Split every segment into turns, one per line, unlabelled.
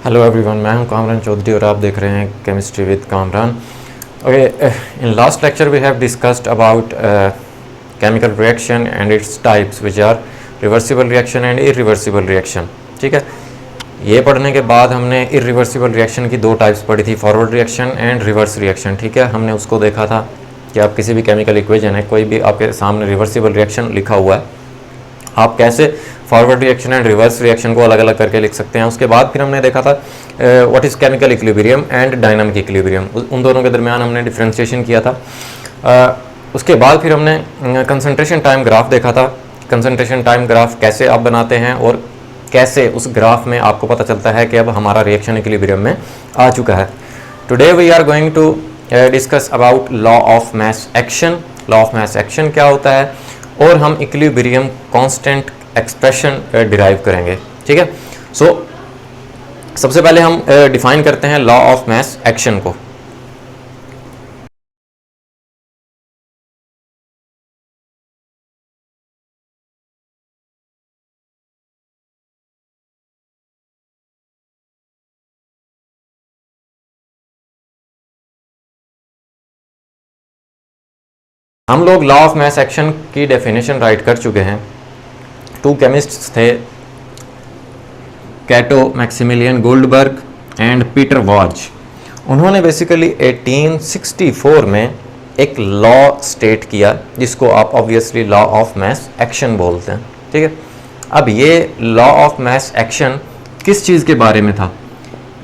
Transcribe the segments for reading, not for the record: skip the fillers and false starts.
Hello everyone, मैं हूं कामरान चौधरी और आप देख रहे हैं chemistry with Kamran. Okay, in last lecture we have discussed about chemical reaction and its types which are reversible reaction and irreversible reaction. ठीक है, ये पढ़ने के बाद हमने इरिवर्सिबल रिएक्शन की दो टाइप्स पढ़ी थी, forward reaction and reverse reaction. ठीक है, हमने उसको देखा था कि आप किसी भी केमिकल इक्वेशन है, कोई भी आपके सामने रिवर्सिबल रिएक्शन लिखा हुआ है, आप कैसे forward reaction and reverse reaction को अलग अलग करके लिख सकते हैं। उसके बाद फिर हमने देखा था what is chemical equilibrium and dynamic equilibrium, उन दोनों के दरमियान हमने डिफ्रेंशिएशन किया था। उसके बाद फिर हमने कंसंट्रेशन टाइम ग्राफ देखा था। कंसंट्रेशन टाइम ग्राफ कैसे आप बनाते हैं और कैसे उस ग्राफ में आपको पता चलता है कि अब हमारा रिएक्शन इक्विलिब्रियम में आ चुका है। Today we are going to discuss about law of mass action. Law of mass action क्या होता है और हम इक्विलिब्रियम कांस्टेंट एक्सप्रेशन डिराइव करेंगे। ठीक है, सो सबसे पहले हम डिफाइन करते हैं लॉ ऑफ मास एक्शन को। हम लोग लॉ ऑफ मास एक्शन की डेफिनेशन राइट कर चुके हैं। टू केमिस्ट्स थे, Cato, Maximilian Guldberg and Peter Waage. उन्होंने बेसिकली 1864 में एक लॉ स्टेट किया जिसको आप obviously law of mass action बोलते हैं। ठीक है, अब ये लॉ ऑफ मास एक्शन किस चीज़ के बारे में था?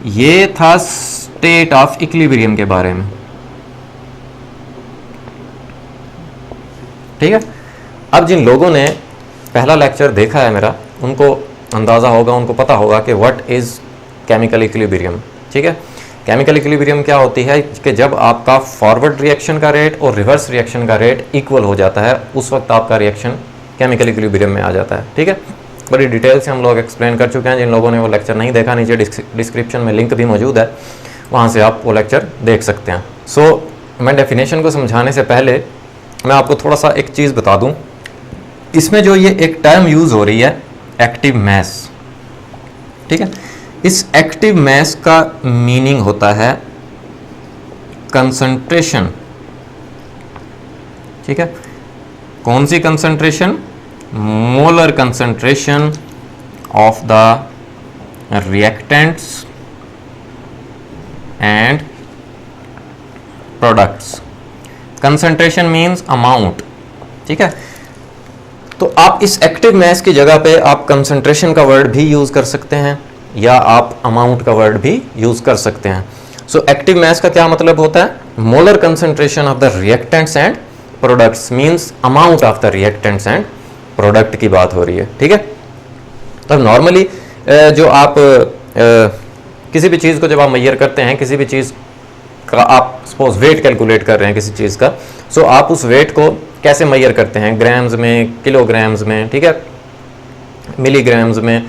ये था स्टेट ऑफ इक्विलिब्रियम के बारे में। ठीक है, अब जिन लोगों ने पहला लेक्चर देखा है मेरा, उनको अंदाज़ा होगा, उनको पता होगा कि व्हाट इज़ केमिकल इक्विलिब्रियम। ठीक है, केमिकल इक्विलिब्रियम क्या होती है कि जब आपका फॉरवर्ड रिएक्शन का रेट और रिवर्स रिएक्शन का रेट इक्वल हो जाता है, उस वक्त आपका रिएक्शन केमिकल इक्विलिब्रियम में आ जाता है। ठीक है, बड़ी डिटेल से हम लोग एक्सप्लेन कर चुके हैं। जिन लोगों ने वो लेक्चर नहीं देखा, नीचे डिस्क्रिप्शन में लिंक भी मौजूद है, वहाँ से आप वो लेक्चर देख सकते हैं। सो मैं डेफिनेशन को समझाने से पहले मैं आपको थोड़ा सा एक चीज़ बता दूं। इसमें जो ये एक टर्म यूज़ हो रही है, एक्टिव मास। ठीक है, इस एक्टिव मास का मीनिंग होता है कंसंट्रेशन। ठीक है, कौन सी concentration? Molar concentration of the reactants and products. Concentration means amount. ठीक है, तो आप इस एक्टिव मास की जगह पे आप कंसंट्रेशन का वर्ड भी यूज कर सकते हैं या आप अमाउंट का वर्ड भी यूज कर सकते हैं। सो एक्टिव मास का क्या मतलब होता है? Molar concentration of the reactants and products means amount of the reactants and product की बात हो रही है। ठीक है, तो नॉर्मली जो आप किसी भी चीज़ को जब आप मेजर करते हैं, किसी भी चीज़ का आप सपोज वेट कैलकुलेट कर रहे हैं किसी चीज़ का, सो आप उस वेट को कैसे मेजर करते हैं? ग्राम्स में, किलोग्राम्स में, ठीक है, मिलीग्राम्स में।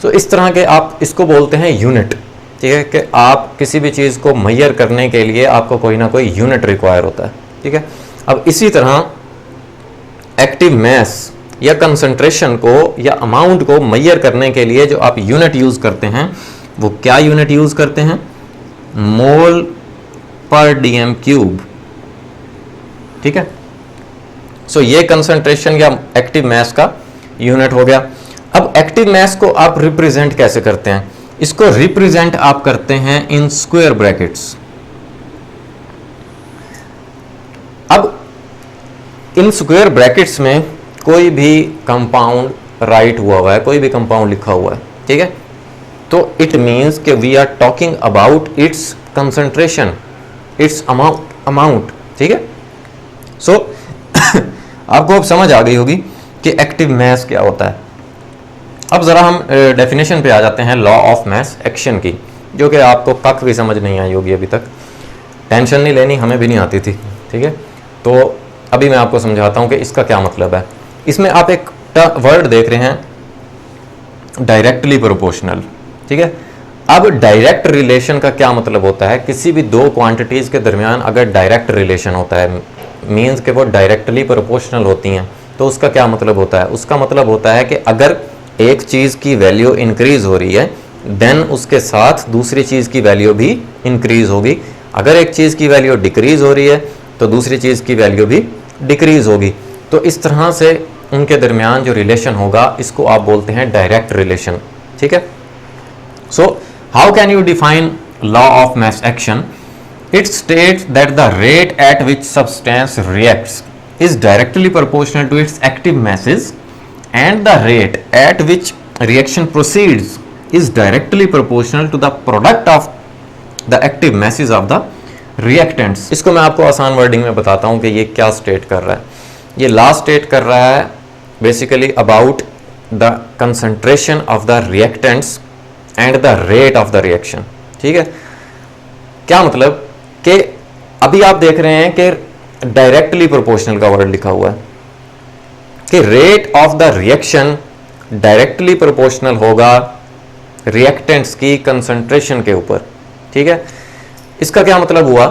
तो इस तरह के आप इसको बोलते हैं यूनिट। ठीक है, कि आप किसी भी चीज़ को मेजर करने के लिए आपको कोई ना कोई यूनिट रिक्वायर होता है। ठीक है, अब इसी तरह एक्टिव मास या कंसंट्रेशन को या अमाउंट को मेजर करने के लिए जो आप यूनिट यूज़ करते हैं, वो क्या यूनिट यूज़ करते हैं? मोल पर डीएम क्यूब। ठीक है, सो ये कंसंट्रेशन या एक्टिव मास का यूनिट हो गया। अब एक्टिव मास को आप रिप्रेजेंट कैसे करते हैं? इसको रिप्रेजेंट आप करते हैं इन स्क्वायर ब्रैकेट्स। अब इन स्क्वायर ब्रैकेट्स में कोई भी कंपाउंड राइट हुआ है, कोई भी कंपाउंड लिखा हुआ है। ठीक है, तो इट मीन्स कि we are talking about its concentration, its amount. ठीक है, सो आपको अब समझ आ गई होगी कि एक्टिव मास क्या होता है। अब ज़रा हम डेफिनेशन पे आ जाते हैं लॉ ऑफ मास एक्शन की, जो कि आपको कख भी समझ नहीं आई होगी अभी तक। टेंशन नहीं लेनी, हमें भी नहीं आती थी। ठीक है, तो अभी मैं आपको समझाता हूँ कि इसका क्या मतलब है। इसमें आप एक वर्ड देख रहे हैं, डायरेक्टली प्रोपोर्शनल। ठीक है, अब डायरेक्ट रिलेशन का क्या मतलब होता है? किसी भी दो क्वांटिटीज़ के दरमियान अगर डायरेक्ट रिलेशन होता है, मीन्स कि वो डायरेक्टली प्रोपोर्शनल होती हैं, तो उसका क्या मतलब होता है? उसका मतलब होता है कि अगर एक चीज़ की वैल्यू इंक्रीज हो रही है देन उसके साथ दूसरी चीज़ की वैल्यू भी इंक्रीज होगी। अगर एक चीज़ की वैल्यू डिक्रीज हो रही है तो दूसरी चीज़ की वैल्यू भी डिक्रीज होगी। तो इस तरह से उनके दरमियान जो रिलेशन होगा इसको आप बोलते हैं डायरेक्ट रिलेशन। ठीक है। So how can you define law of mass action? It states that the rate at which substance reacts is directly proportional to its active masses and the rate at which reaction proceeds is directly proportional to the product of the active masses of the reactants। इसको मैं आपको आसान wording में बताता हूँ कि ये क्या स्टेट कर रहा है। ये लॉ स्टेट कर रहा है basically about the concentration of the reactants and the rate of the reaction. ठीक है। क्या मतलब कि अभी आप देख रहे हैं कि डायरेक्टली प्रोपोर्शनल का वर्ड लिखा हुआ है कि rate of the reaction directly proportional होगा रिएक्टेंट्स की कंसंट्रेशन के ऊपर। ठीक है। इसका क्या मतलब हुआ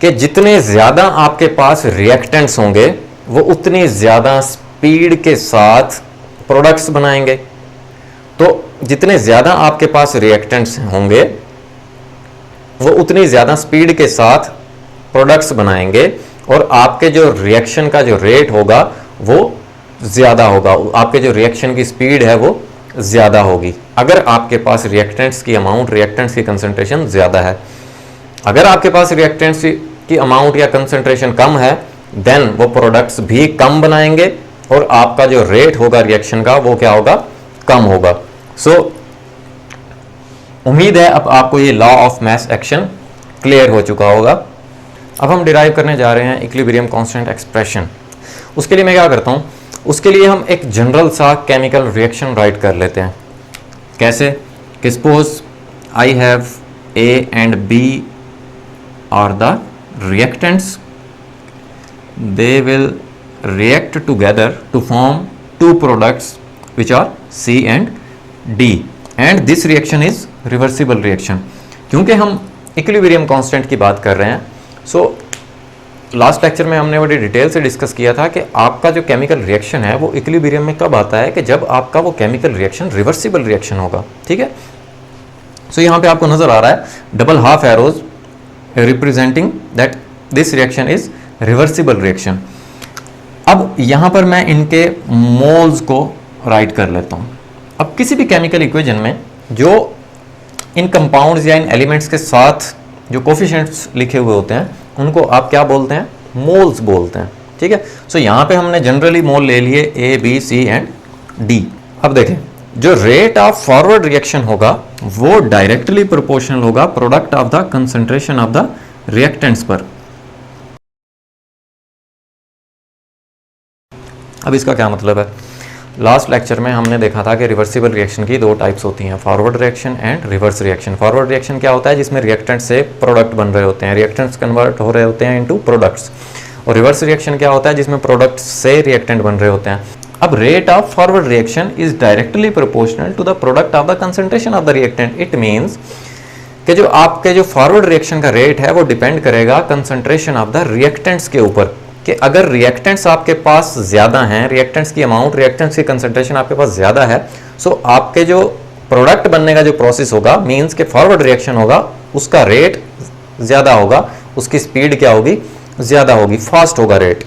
कि जितने ज्यादा आपके पास रिएक्टेंट्स होंगे वो उतनी ज्यादा स्पीड के साथ प्रोडक्ट्स बनाएंगे। तो जितने ज्यादा आपके पास रिएक्टेंट्स होंगे वो उतनी ज़्यादा स्पीड के साथ प्रोडक्ट्स बनाएंगे और आपके जो रिएक्शन का जो रेट होगा वो ज़्यादा होगा, आपके जो रिएक्शन की स्पीड है वो ज़्यादा होगी अगर आपके पास रिएक्टेंट्स की अमाउंट, रिएक्टेंट्स की कंसंट्रेशन ज़्यादा है। अगर आपके पास रिएक्टेंट्स की अमाउंट या कंसंट्रेशन कम है देन वो प्रोडक्ट्स भी कम बनाएंगे और आपका जो रेट होगा रिएक्शन का वो क्या होगा, कम होगा। सो उम्मीद है अब आपको ये law of mass action clear हो चुका होगा। अब हम डिराइव करने जा रहे हैं इक्विलिब्रियम कांस्टेंट एक्सप्रेशन। उसके लिए मैं क्या करता हूँ, उसके लिए हम एक जनरल सा केमिकल रिएक्शन राइट कर लेते हैं। कैसे कि suppose I have A and B are the reactants, they will react together to form two products which are C and D and this reaction is reversible reaction। क्योंकि हम equilibrium constant की बात कर रहे हैं सो लास्ट लेक्चर में हमने बड़ी डिटेल से डिस्कस किया था कि आपका जो केमिकल रिएक्शन है वो इक्विलिब्रियम में कब आता है कि जब आपका वो केमिकल रिएक्शन रिवर्सिबल रिएक्शन होगा। ठीक है। सो यहाँ पे आपको नजर आ रहा है double half arrows representing that this reaction is reversible reaction. अब यहां पर मैं इनके मोल्स को राइट कर लेता हूं। अब किसी भी केमिकल इक्वेशन में जो इन कंपाउंड्स या इन एलिमेंट्स के साथ जो कोफिशिएंट्स लिखे हुए होते हैं उनको आप क्या बोलते हैं, मोल्स बोलते हैं। ठीक है। सो यहां पे हमने जनरली मोल ले लिए A B C and D. अब देखें जो रेट ऑफ फॉरवर्ड रिएक्शन होगा वो डायरेक्टली प्रोपोर्शनल होगा product of the concentration of the reactants पर। अब इसका क्या मतलब है, लास्ट लेक्चर में हमने देखा था कि रिवर्सिबल रिएक्शन की दो टाइप्स होती हैं, forward reaction and reverse reaction. Forward reaction क्या होता है, जिसमें रिएक्टेंट से प्रोडक्ट बन रहे होते हैं, रिएक्टेंट्स कन्वर्ट हो रहे होते हैं इनटू प्रोडक्ट्स। और रिवर्स रिएक्शन क्या होता है, जिसमें प्रोडक्ट से रिएक्टेंट बन रहे होते हैं। अब rate of forward reaction is directly proportional to the product of the concentration of the reactant. It means कि जो आपके जो फॉरवर्ड रिएक्शन का रेट है वो डिपेंड करेगा कंसंट्रेशन ऑफ द रिएक्टेंट्स के ऊपर, कि अगर रिएक्टेंट्स आपके पास ज़्यादा हैं, रिएक्टेंट्स की अमाउंट, रिएक्टेंट्स की कंसंट्रेशन आपके पास ज़्यादा है, सो आपके जो प्रोडक्ट बनने का जो प्रोसेस होगा मींस के फॉरवर्ड रिएक्शन होगा उसका रेट ज़्यादा होगा, उसकी स्पीड क्या होगी, ज़्यादा होगी, फास्ट होगा रेट।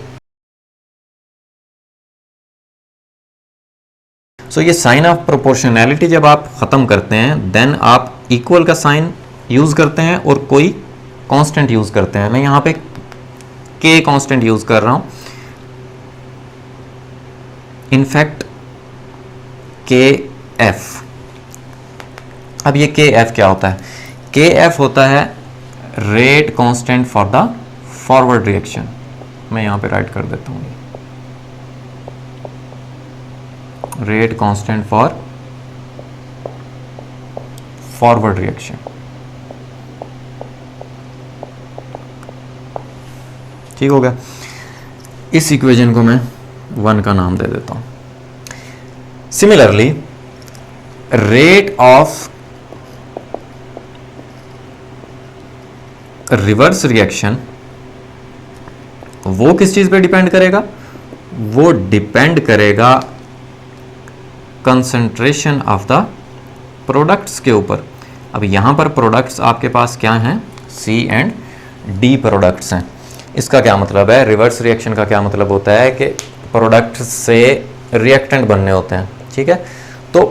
सो ये साइन ऑफ प्रोपोर्शनैलिटी जब आप ख़त्म करते हैं देन आप इक्वल का साइन यूज़ करते हैं और कोई कांस्टेंट यूज़ करते हैं। मैं यहाँ पे के कांस्टेंट यूज कर रहा हूं, इनफैक्ट के एफ। अब ये के एफ क्या होता है, के एफ होता है rate constant for the forward reaction. मैं यहां पे राइट कर देता हूं, rate constant for forward reaction. ठीक हो गया। इस इक्वेशन को मैं 1 का नाम दे देता हूं। Similarly rate of reverse reaction वो किस चीज पे डिपेंड करेगा, वो डिपेंड करेगा कंसंट्रेशन ऑफ द प्रोडक्ट्स के ऊपर। अब यहाँ पर प्रोडक्ट्स आपके पास क्या हैं, सी एंड डी प्रोडक्ट्स हैं। इसका क्या मतलब है, रिवर्स रिएक्शन का क्या मतलब होता है कि प्रोडक्ट से रिएक्टेंट बनने होते हैं, ठीक है। तो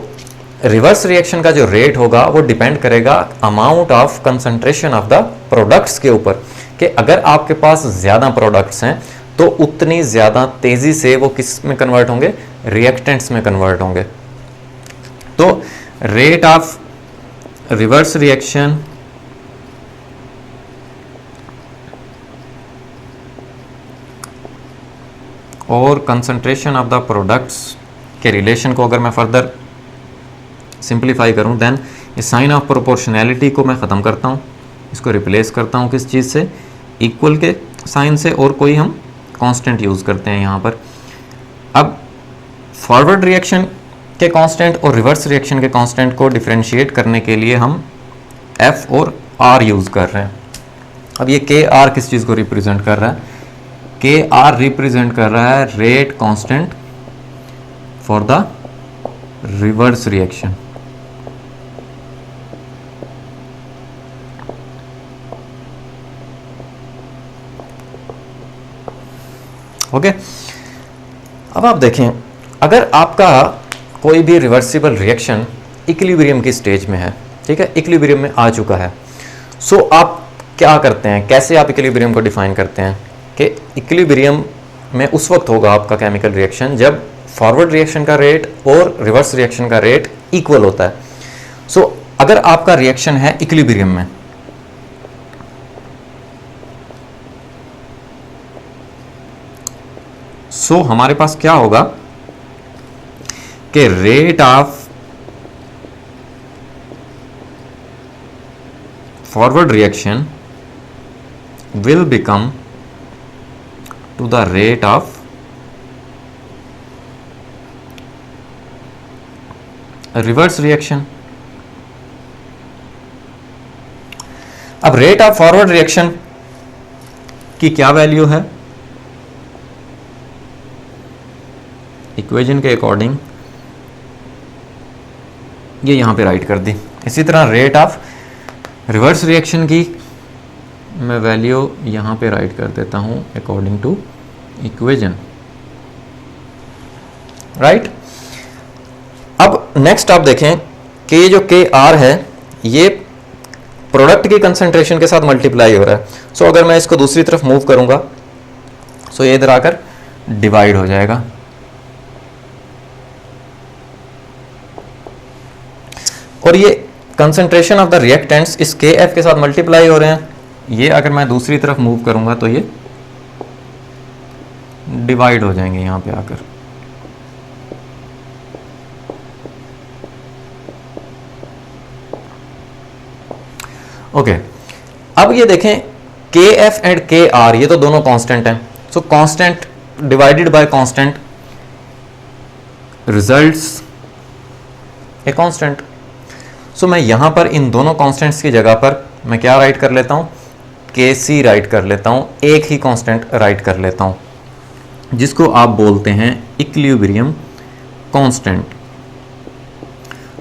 रिवर्स रिएक्शन का जो रेट होगा वो डिपेंड करेगा amount of concentration of the products के ऊपर, कि अगर आपके पास ज़्यादा प्रोडक्ट्स हैं तो उतनी ज़्यादा तेज़ी से वो किस में कन्वर्ट होंगे, रिएक्टेंट्स में कन्वर्ट होंगे। तो रेट ऑफ रिवर्स रिएक्शन और कंसंट्रेशन ऑफ द प्रोडक्ट्स के रिलेशन को अगर मैं फर्दर सिंप्लीफाई करूं, देन इस साइन ऑफ प्रोपोर्शनैलिटी को मैं ख़त्म करता हूं, इसको रिप्लेस करता हूं किस चीज़ से, इक्वल के साइन से, और कोई हम कांस्टेंट यूज़ करते हैं यहाँ पर। अब फॉरवर्ड रिएक्शन के कांस्टेंट और रिवर्स रिएक्शन के कांस्टेंट को डिफरेंशिएट करने के लिए हम एफ और आर यूज़ कर रहे हैं। अब ये के आर किस चीज़ को रिप्रेजेंट कर रहा है, के आर रिप्रेजेंट कर रहा है rate constant for the reverse reaction. Okay, अब आप देखें, अगर आपका कोई भी रिवर्सिबल रिएक्शन इक्विलिब्रियम की स्टेज में है, ठीक है, इक्विलिब्रियम में आ चुका है, सो आप क्या करते हैं, कैसे आप इक्विलिब्रियम को डिफाइन करते हैं कि इक्विलिब्रियम में उस वक्त होगा आपका केमिकल रिएक्शन जब फॉरवर्ड रिएक्शन का रेट और रिवर्स रिएक्शन का रेट इक्वल होता है। सो अगर आपका रिएक्शन है इक्विलिब्रियम में, सो हमारे पास क्या होगा कि rate of forward reaction will become to the rate of reverse reaction। अब रेट ऑफ फॉरवर्ड रिएक्शन की क्या वैल्यू है, इक्वेशन के अकॉर्डिंग ये यहां पे राइट कर दी। इसी तरह रेट ऑफ रिवर्स रिएक्शन की मैं वैल्यू यहाँ पे राइट कर देता हूँ अकॉर्डिंग टू इक्वेशन, राइट। अब नेक्स्ट आप देखें कि ये जो के आर है ये प्रोडक्ट की कंसंट्रेशन के साथ मल्टीप्लाई हो रहा है। सो अगर मैं इसको दूसरी तरफ मूव करूंगा, सो ये इधर आकर डिवाइड हो जाएगा। और ये कंसंट्रेशन ऑफ द रिएक्टेंट्स इस के एफ के साथ मल्टीप्लाई हो रहे हैं। ये अगर मैं दूसरी तरफ मूव करूंगा तो ये डिवाइड हो जाएंगे यहां पे आकर। ओके, अब ये देखें के एफ एंड के आर ये तो दोनों कांस्टेंट हैं। So constant divided by constant results a constant. So मैं यहां पर इन दोनों कांस्टेंट्स की जगह पर मैं क्या राइट कर लेता हूं, के सी राइट कर लेता हूं, एक ही कांस्टेंट राइट कर लेता हूं जिसको आप बोलते हैं इक्विलिब्रियम कांस्टेंट।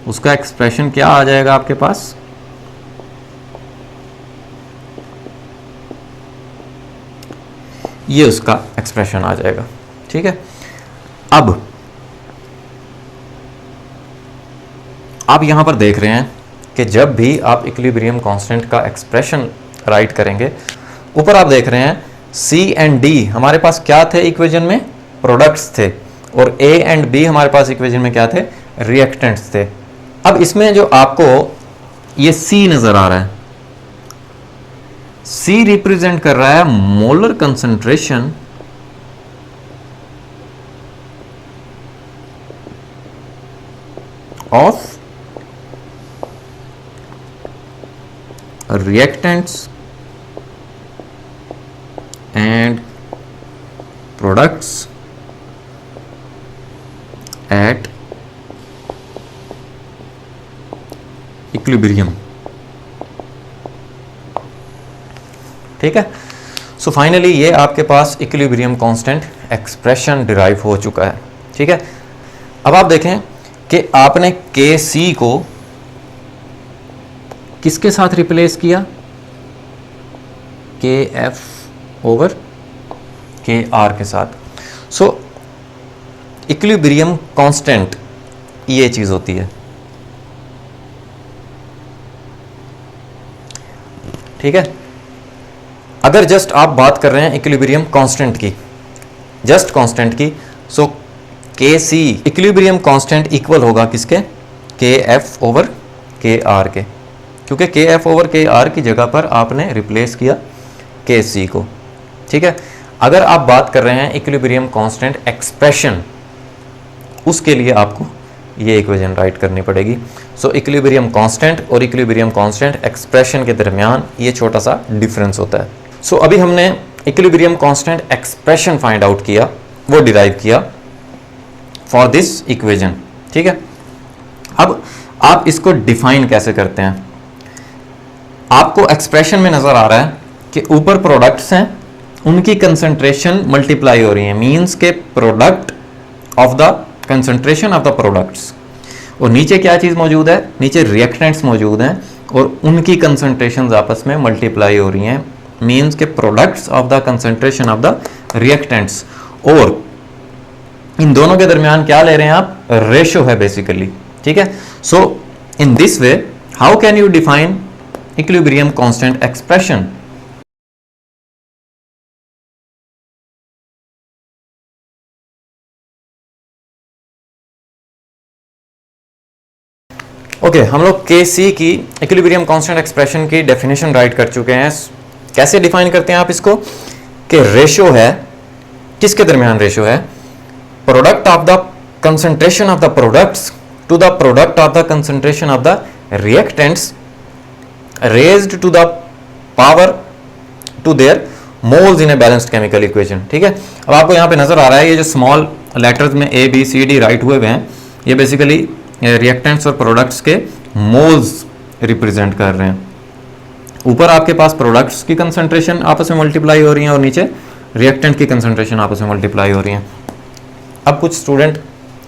उसका एक्सप्रेशन क्या आ जाएगा आपके पास, ये उसका एक्सप्रेशन आ जाएगा, ठीक है। अब आप यहां पर देख रहे हैं कि जब भी आप इक्विलिब्रियम कांस्टेंट का एक्सप्रेशन राइट करेंगे, ऊपर आप देख रहे हैं सी एंड डी हमारे पास क्या थे इक्वेशन में, प्रोडक्ट्स थे, और ए एंड बी हमारे पास इक्वेशन में क्या थे, रिएक्टेंट्स थे। अब इसमें जो आपको ये सी नजर आ रहा है, सी रिप्रेजेंट कर रहा है molar concentration of reactants and products at equilibrium, ठीक है। सो फाइनली ये आपके पास इक्विलिब्रियम कांस्टेंट एक्सप्रेशन डिराइव हो चुका है, ठीक है। अब आप देखें कि आपने के सी को किसके साथ रिप्लेस किया, के एफ ओवर के आर के साथ। सो इक्विलिब्रियम कांस्टेंट ये चीज होती है, ठीक है। अगर जस्ट आप बात कर रहे हैं इक्विलिब्रियम कांस्टेंट की, जस्ट कांस्टेंट की, सो के सी इक्विलिब्रियम कांस्टेंट इक्वल होगा किसके, के एफ ओवर के आर के, क्योंकि के एफ ओवर के आर की जगह पर आपने रिप्लेस किया के सी को, ठीक है। अगर आप बात कर रहे हैं इक्विलिब्रियम कांस्टेंट एक्सप्रेशन, उसके लिए आपको ये इक्वेशन राइट करनी पड़ेगी। सो इक्विलिब्रियम कांस्टेंट और इक्विलिब्रियम कांस्टेंट एक्सप्रेशन के दरमियान ये छोटा सा डिफरेंस होता है। सो अभी हमने equilibrium constant expression find out किया, वो डिराइव किया फॉर दिस इक्वेशन, ठीक है। अब आप इसको डिफाइन कैसे करते हैं, आपको एक्सप्रेशन में नजर आ रहा है कि ऊपर प्रोडक्ट्स हैं, उनकी कंसंट्रेशन मल्टीप्लाई हो रही है, मींस के product of the concentration of the products, और नीचे क्या चीज मौजूद है, नीचे रिएक्टेंट्स मौजूद हैं और उनकी कंसंट्रेशंस आपस में मल्टीप्लाई हो रही हैं, मींस के products of the concentration of the reactants, और इन दोनों के दरमियान क्या ले रहे हैं आप, रेशो है बेसिकली, ठीक है। So in this way how can you define equilibrium constant expression. Okay, हम लोग के सी की इक्विलिब्रियम कांस्टेंट एक्सप्रेशन की डेफिनेशन राइट कर चुके हैं। कैसे डिफाइन करते हैं आप इसको, कि रेशो है, किसके दरमियान रेशो है, product of the concentration of the products to the product of the concentration of the reactants raised to the power to their moles in a balanced chemical equation, ठीक है। अब आपको यहाँ पे नजर आ रहा है ये जो स्मॉल लेटर्स में A B C D write हुए हैं, ये बेसिकली रिएक्टेंट्स और प्रोडक्ट्स के मोल्स रिप्रेजेंट कर रहे हैं। ऊपर आपके पास प्रोडक्ट्स की कंसंट्रेशन आपस में मल्टीप्लाई हो रही है और नीचे रिएक्टेंट की कंसंट्रेशन आपस में मल्टीप्लाई हो रही है। अब कुछ स्टूडेंट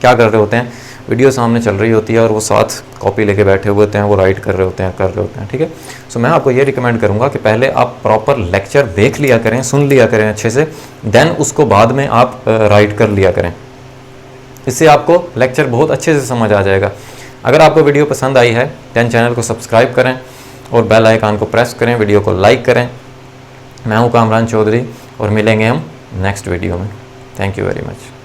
क्या कर रहे होते हैं, वीडियो सामने चल रही होती है और वो साथ कॉपी लेके बैठे हुए होते हैं, वो राइट कर रहे होते हैं, ठीक है। सो मैं आपको ये रिकमेंड करूंगा कि पहले आप प्रॉपर लेक्चर देख लिया करें, सुन लिया करें अच्छे से, देन उसको बाद में आप राइट कर लिया करें, इससे आपको लेक्चर बहुत अच्छे से समझ आ जाएगा। अगर आपको वीडियो पसंद आई है देन चैनल को सब्सक्राइब करें और बेल आइकन को प्रेस करें, वीडियो को लाइक करें। मैं हूं कामरान चौधरी और मिलेंगे हम नेक्स्ट वीडियो में। Thank you very much.